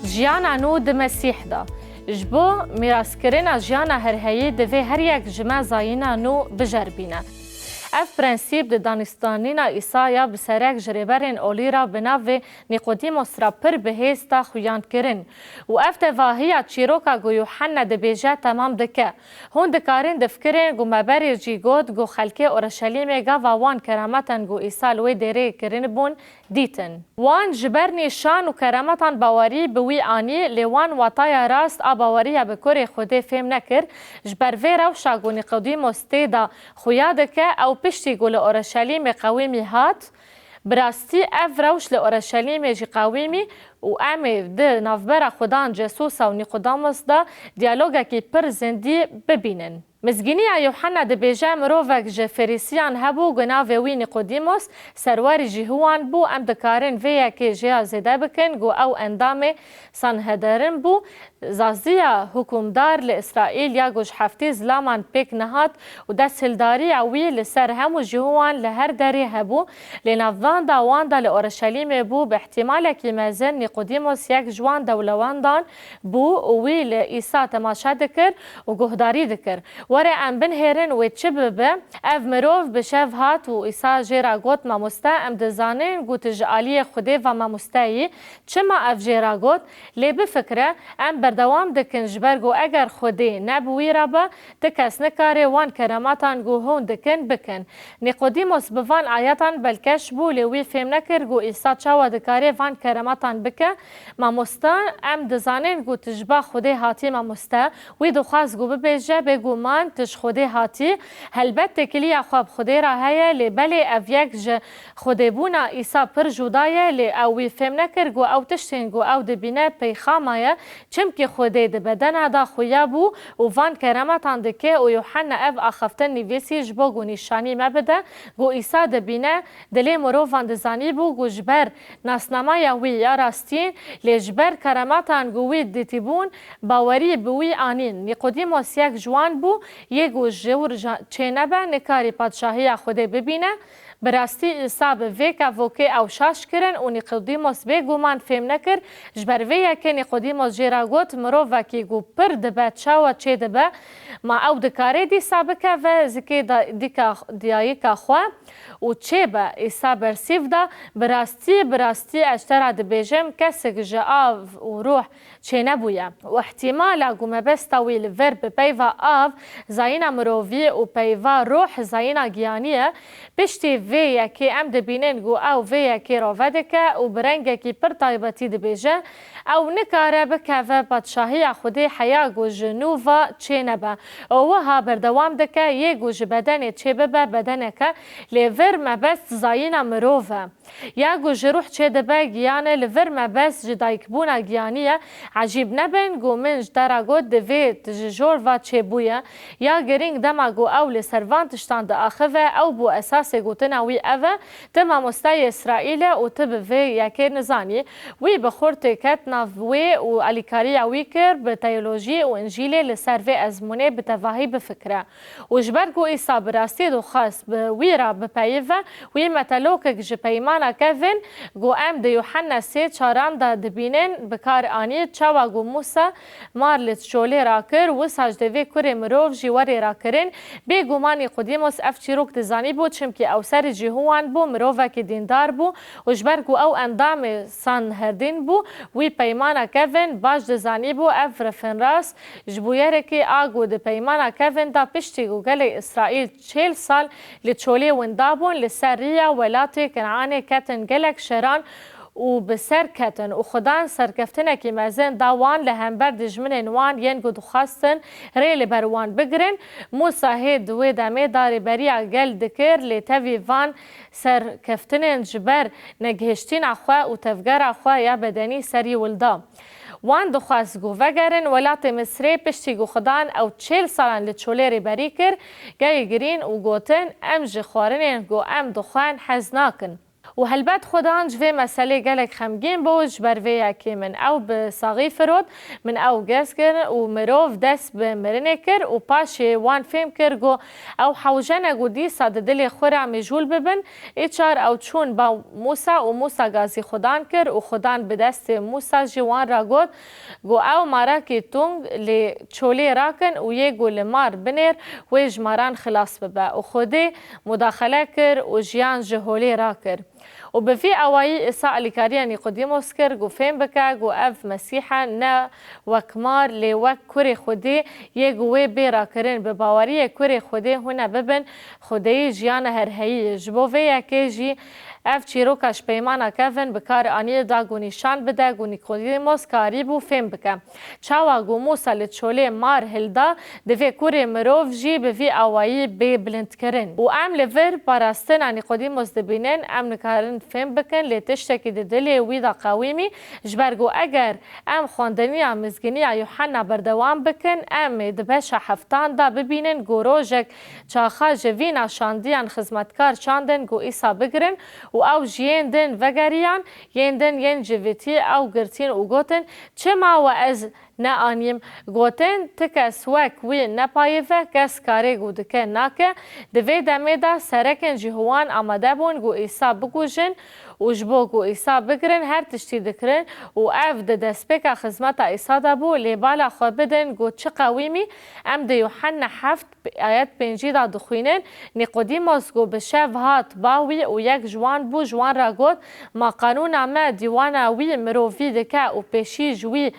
جیانا نو د مسیح دا جبو میراثکرین جیانا هر هیی دوی هر یک جمع زاینا نو بجربینه. اف پرنسیب د دانستانینا عیسایا بسرک جریبرین اولیرا بناو نیقودیموس را پر بهستا خویان کرن و اف تواهیا چیروکا گو یوحنا د بیجه تمام دکه هون دکارین دفکرین گو مبری جیگود گو خلکه اورشلیم گا وان کرامتن گو عیسی لوی دره کرن بون دیتن وان جبرنی شان و کرامتان باوری بوی آنی لیوان واتای راست آباوری بکور خوده فهم نکر جبر وی روشا گو نیقودیموس تیدا خویا دکه او پشتی گل اورشلیم قویمی هات براستی اف روش لأورشلیم جی قویمی و امی ده نافبر خودان جسوس و نیقودیموس دا دیالوگا کی پر زندی ببینن. مزگینی یوحنا د بیجه مروفک جه فریسیان هبو گناوی وی نیقودیموس سرواری جهوان بو ام دکارن ویا که جه زده بکن گو او اندام سنهدرن بو زازیا حکومدار لإسرائیل یا گوش هفتی زلامان پیک نهات و ده سلداری اوی لسر همو جهوان لهر داری هبو لنفوان دا وان دا لأورشلیم بو به احتمال که مزن نیقودیموس یک جوان دولوان دان بو وی لإیسا تماشا دکر و گهداری دکر وره ام بن هرن و چه ببه اف مروف بشف هات و عیسی جیرا گوت ماموستا ام دزانین گوت جعالی خوده و ماموستایی چه ما اف جیرا گوت لی بفکره ام بردوام دکن جبرگو اگر خوده نبوی را با تکس نکاره وان کراماتان گو هون دکن بکن نیقودیموس بوان آیاتان بلکش بو لیوی فهم نکر گو عیسی چاوا دکاره وان کراماتان بکه ماموستا ام دزانین گو تجبا خوده هاتی ماموستا وی دخواست گو ببیجه بگو من تش خوده هاتی هلبت کلی خواب خوده را هیا لی بلی او یک خوده بونا عیسی پر جودایه لی اوی فهم نکر گو او تشتین گو او دبینه پیخامایه چم که خوده ده بدن دا خویا بو و وان کرامتان دکه و یوحنا او آخفتن نویسی جبا گو نشانی مبده گو عیسی دبینه دلی مروفان دزانی بو گو جبر ناسنامای وی یا راستین لی جبر کرامتان گوی دیتیبون باوری بوی آنین نیقودیموس یک جوان بو یگو جور چه نبه نکاری پادشاهی خوده ببینه براستی عیسی به ویکا وکه او شاش کرن و نیقودیموس بگو من فهم نکر جبر ویا که نیقودیموس جیرا گوت مرو وکی گو پر دبه چاوا چه دبه ما او دکاره دی سابکه و زکی دیاییکا خواه و چه به عیسی برسیف دا براستی اشترا دبیجم کسی که آف و روح چه نبویه و احتمالا گو مبستاوی لور به پیوا آف زاینا مرووی و پیوا روح زاینا گیانیه پشتی وی یکی ام دبینن گو او وی یکی راوده که و برنگه کی پر طایبتی دبیجه او نکاره بکه و پادشاهی خودی حیا گو جنووا چه نبه او ها بردوام دکه یه گو بدن چه ببه بدنه که لیور مبست زاینا مرووه یا گو جروح چه دبه گیانه لیور مبست جدایک بونا گیانیه عجیب نبین گو منج دارا گو دوی تجور و چه بویه یا گرینگ دما گو او لسروان تشتان دا آخوه او بو اساس گو تناوی اوه تما مستای اسرائیل و تب وی یکی نزانی وی بخور تکت ناوی و علیکاری وی کر به تیولوژی و انجیل لسر وی ازمونه به تواهی بفکره و جبر گو ایسا براستی دو خاص به وی را بپیوه وی متلوک گج پیمانا کفن گو ام ده یوحنا 3:4 دا دبینن بکار آنی چاوا گو موسا مار لتشولی را کر و ساجدوی کر مروف جیواری را کرن بی گومانی قدیموس اف چیروک دزانی بود چم که او سر جهوان بو مروفه که دیندار بو و جبر گو او اندام سان هردین بو وی پیمانا کفن باش دزانی بو اف رفن راس جبویره که آگو ده پیمانا کفن دا پشتی گو گل اسرائیل 40 سال لتشولی وندابون لسریا ولات کنعان کتن گلک شران و بسر کتن و خدان سرکفتنه که مزن داوان لهمبر دجمن وان ین گو دخواستن ریل بروان بگرن موسا هید و دمه داری بریا گل دکر لیتوی وان سرکفتنه جبر نگهشتین اخواه و تفگر اخواه یا بدنی سری ولدا وان دخواست گو وگرن ولات مصری پشتی گو خدان او 40 سالان لچولی ری بری کر گای گرین و گوتن ام جخوارنین گو ام دخوان حزناکن و هلبت خودان جوی مسئله گلک خمگین بوش بروی که من او به ساغی فرود من او گز کر و مروف دست به مرنه کر و پاش وان فهم کر گو او حوجنه گو دیسا دل خورا مجول ببن ایچار او چون با موسا و موسا گازی خودان کر و خودان به دست موسا جوان را گود گو او مارا که تونگ لی چولی راکن و یه گو لمار بنیر و جماران خلاص ببه و خوده مداخله کر و جیان جهولی را کر و بفي أواي إساء لكاريا نيقوديموس كر جو فين بكا جو أف مسيحة نا وكمار لوك كوري خودي يجوي بيرا كرين بباورية كوري خودي هنا ببن خودي جيانا هرهي جبو فيا كيجي اف چیروکش پیمانا کفن بکار آنی دا گو نشان بده گو نیکودیموس کاری بو فهم بکه چاوا گو موسا لچوله مار هلدا دوی کوری مروف جی بوی آوایی بی بلند کرن و ام لور پاراستن نیکودیموس دبینن ام نکارن فهم بکن لیتشتکی دلی ویدا قویمی جبرگو اگر ام خواندنی مزگینی یوحنا بردوام بکن ام دبش هفتان دا ببینن گو روژک چاخا جوینا شاندیان خدمتکار چاندن گو ایسا بگرن و او جیندن وگریان یندن ین جویتی او گرتین و گوتن چما و از نه آنیم گوتن تکس وک وی نپایفه کس کاری گودکه ناکه دوی دمه دا سرکن جهوان آمده بون گو ایسا بگوشن و جبو گو ایسا بگرن هر تشتی دکرن و اف ده دسپیکا خزمت ایسا دا بو لیبالا خواه بدن گو چه قویمی ام ده یوحنا 7 آیت 5 دا دخوینن نیقودیموس گو بشف هات باوی و یک جوان بو جوان را گود ما قانون ما دیوانا وی مروفی دکه و پیشی جوی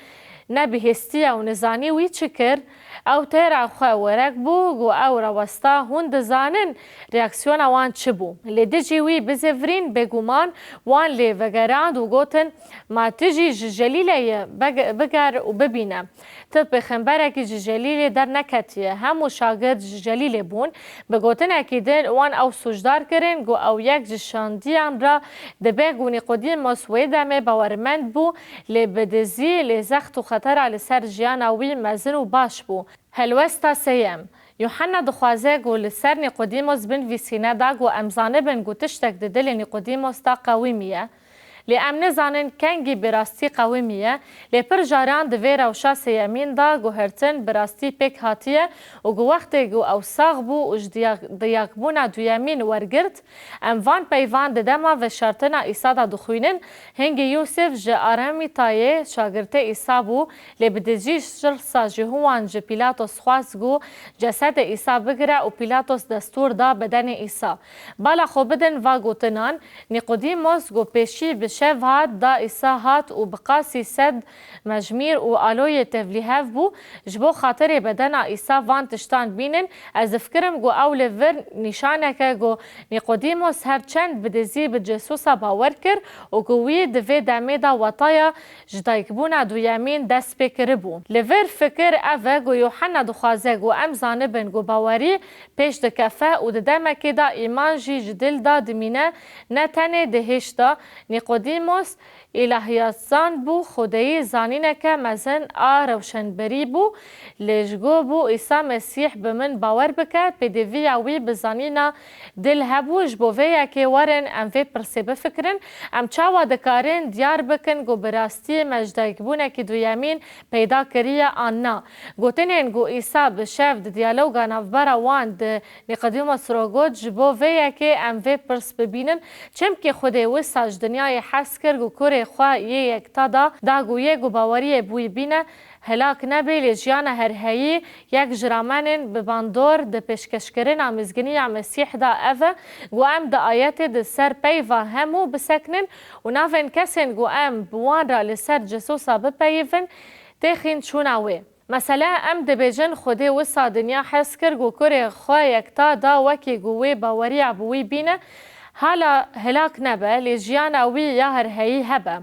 نبهستیه و نزانی وی چکر او تیرا خواه ورک بو گو او روستا هون دزانن ریاکسیون وان چه بو لیده جیوی بزفرین بگومان وان لی وگراند و گوتن ما تجی جلیله بگر و ببینه تب بخنبره که جلیله در نکتیه همو شاگرد جلیله بون بگوتن اکیدن وان او سجدار کرن گو او یک جشاندیان را دبه گو نیقودیموس ویدمه باورمند بو لی بدزی لی زخت و خطر علی سر جیان اوی مزن و باش بو هلوستا سیم یوحنا دخوازه گو لسر نیقودیموس بن ویسینه دا گو امزانه بن گو تشتک دل نیقودیموس دا قویمیه لی ام نزانن کنگی براستی قویمیه لی پر جاران دوی روشا سیمین دا گو هرتن براستی پیک هاتیه و گو وقت گو او ساغ بو اج دیاکبونا دویمین ورگرد ام وان پیوان ددما و شرطنا ایسا دا دخوینن هنگی یوسف جه آرامی تایه شاگرته ایسا بو لی بدجی شرسا جهوان جه پیلاتوس خواست گو جسد ایسا بگره و پیلاتوس دستور دا بدن ایسا بالا خو بدن و گوتنان نیقودیموس گو پیشی شف هات دا ایسا هات و بقاسی سد مجمیر و آلوی تفلیهف بو جبو خاطر بدن ایسا وان تشتان بینن از فکرم گو اول ور نشانه که گو نیقودیموس هر چند بدزی به جسوسا باور کر و گوی دوی دمه دا وطایا جدایکبونا دویامین دست بکر بو لور فکر اوه گو یوحنا دخوازه گو امزانه بن گو باوری پیش دکفه و دمه که دا ایمان جی جدل دا دمینه نتنه دهش دا نیقودیموس الهیاتزان بو خدایی زانینه که مزن روشنبری بو لجگو بو ایسا مسیح بمن باور بکه پیدوی اوی بزانینا دل هبوش بو ویا که ورن ام وی پرسی بفکرن ام چاوا دکارن دیار بکن گو براستی مجدایک بونه که دویامین پیدا کریه آننا گوتنین گو ایسا بشف دیالوگا نفبرا وان ده نیقودیموس رو گوت جبو ویا که ام وی پرس ببینن چم که خودی وساج دنیای حس کر گو کوری خواه یک تا دا گویه گو باوری بوی بینه هلاک نبی لجیان هرهایی یک جرامانین بباندور ده پیشکشکرین آمزگینی مسیح دا اوه گو ام دا آیت ده سر پیوه همو بسکنن و نافن کسین گو ام بوان را لسر جسوسا بپیون تخین چوناوه مثلا ام دبیجن خودی وسا دنیا حس کر گو کوری خواه یک تا دا وکی گوی باوری عبوی بینه حالا هلاک نبه لجیان اوی یا هرهایی هبه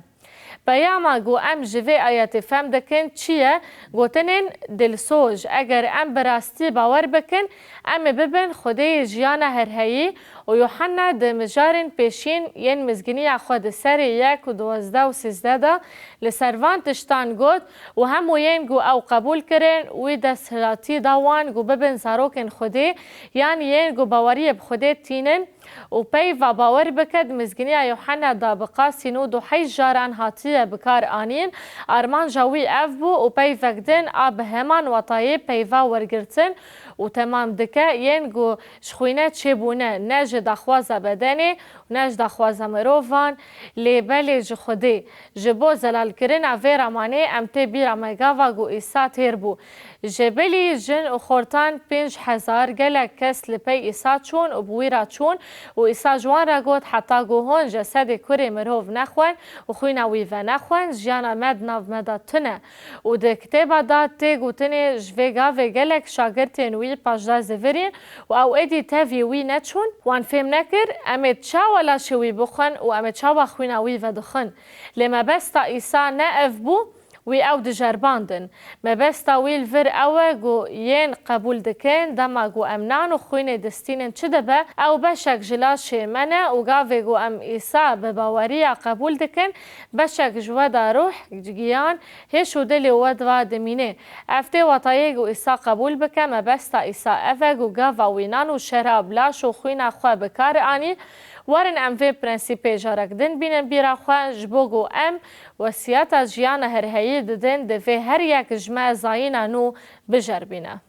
پیاما گو ام جوی آیت فهم دکن چیه گوتنین دلسوج اگر ام براستی باور بکن ام ببن خدای جیان هرهایی و یوحنا دمجارن پیشین ین مزگینی خود سر 1 و 12 و 13 دا لسروان تشتان گوت و همو ین گو او قبول کرن و دست هلاتی داوان گو ببن زاروکن خودی یعنی ین گو باوری بخودی تینن و پی و باور بکد مزگینی یوحنا دا بقاسینو دو حی جاران هاتیه بکار آنین آرمان جاوی اف بو و پی وگدن آب همان و طایب پی و ورگرتن و تمام دکه ین گو شخوینه چه بونه نج دخوازه بدنی و نج دخوازه مروفان لیبلی جخودی جبو زلال کرن اوی رمانه امتی بی رمگا و گو ایسا تیر بو جبلی جن و خورتان 5000 گلک کس لپی ایسا چون و بویرا چون و ایسا جوان را گوت حتی گو هون جسد کری مروف نخوان و خوین ویوه نخوان جیانا مد ناو مدا تنه و ده کتابا دا تی گوتنی جویگا و گلک شاگرتین وی پاجدا زفرین و او ایدی تاوی وی نچون وان فهم نکر امید چا ولا شوی بخون و امید چا و خوین ویوه دخون لما بستا ایسا نه اف بو وی او دجرباندن ما بستا ویل فر اوه گو ین قبول دکن دما گو امنان و خوین دستینن چه دبه او بشک جلاش منه و گاوه گو ام ایسا بباوری قبول دکن بشک جودا روح جگیان هشو دلی ود و دمینه افته وطایه گو ایسا قبول بکن ما بستا ایسا اوه گو گاوه وینان و شراب لاش و خوین خواه بکار آنی وارن ام في برنسيبي جارك دن بينن بيراخوا جبوغو ام وسياتا جيانا هرهيي دن دفي هر يك جمع زاينا نو بجربينا